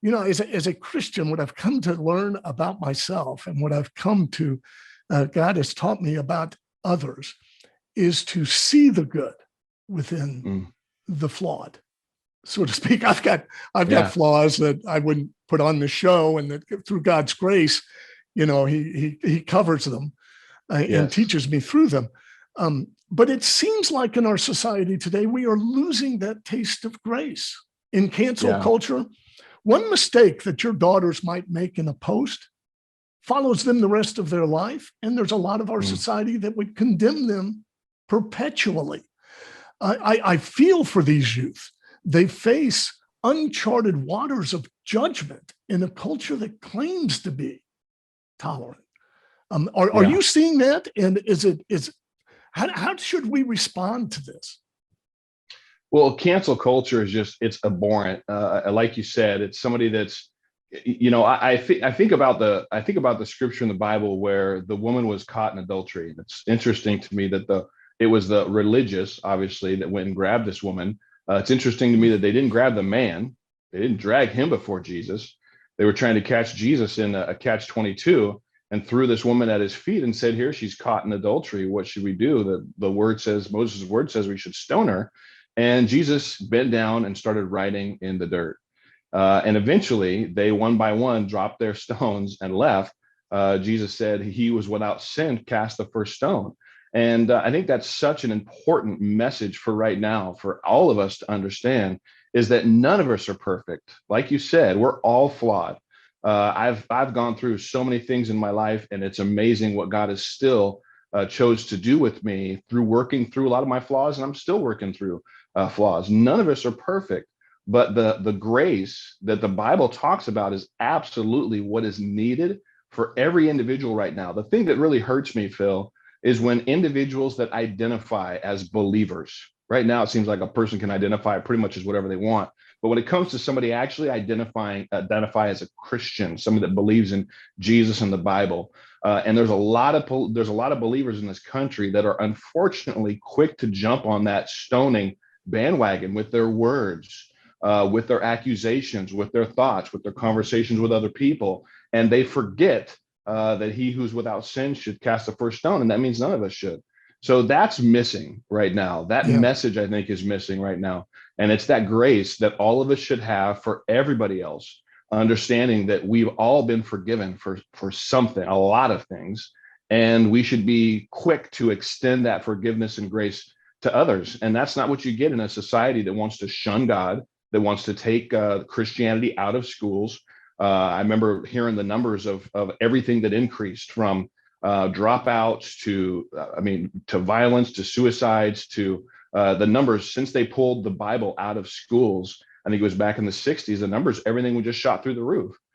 as a Christian, what I've come to learn about myself and what I've come to, God has taught me about others, is to see the good within the flawed, so to speak. I've got flaws that I wouldn't put on the show, and that through God's grace, he covers them and teaches me through them. But it seems like in our society today, we are losing that taste of grace. In cancel culture, one mistake that your daughters might make in a post follows them the rest of their life. And there's a lot of our society that would condemn them perpetually. I feel for these youth. They face uncharted waters of judgment in a culture that claims to be tolerant. Are you seeing that? And how should we respond to this? Well, cancel culture is it's abhorrent. Like you said, it's somebody that's, I think about the scripture in the Bible where the woman was caught in adultery. And it's interesting to me that it was the religious, obviously, that went and grabbed this woman. It's interesting to me that they didn't grab the man. They didn't drag him before Jesus. They were trying to catch Jesus in a catch-22 and threw this woman at his feet and said, here, she's caught in adultery. What should we do? The word says, Moses' word says we should stone her. And Jesus bent down and started writing in the dirt. And eventually they, one by one, dropped their stones and left. Jesus said he was without sin, cast the first stone. And I think that's such an important message for right now, for all of us to understand, is that none of us are perfect. Like you said, we're all flawed. I've gone through so many things in my life, and it's amazing what God has still chose to do with me through working through a lot of my flaws, and I'm still working through flaws. None of us are perfect, but the grace that the Bible talks about is absolutely what is needed for every individual right now. The thing that really hurts me, Phill, is when individuals that identify as believers. Right now, it seems like a person can identify pretty much as whatever they want. But when it comes to somebody actually identify as a Christian, somebody that believes in Jesus and the Bible, and there's a lot of believers in this country that are unfortunately quick to jump on that stoning bandwagon with their words, with their accusations, with their thoughts, with their conversations with other people, and they forget that he who's without sin should cast the first stone, and that means none of us should. So that's missing right now. That message, I think, is missing right now. And it's that grace that all of us should have for everybody else, understanding that we've all been forgiven for something, a lot of things, and we should be quick to extend that forgiveness and grace to others. And that's not what you get in a society that wants to shun God, that wants to take Christianity out of schools. I remember hearing the numbers of everything that increased from dropouts to violence, to suicides, to the numbers since they pulled the Bible out of schools. I think it was back in the 60s, the numbers, everything was just shot through the roof.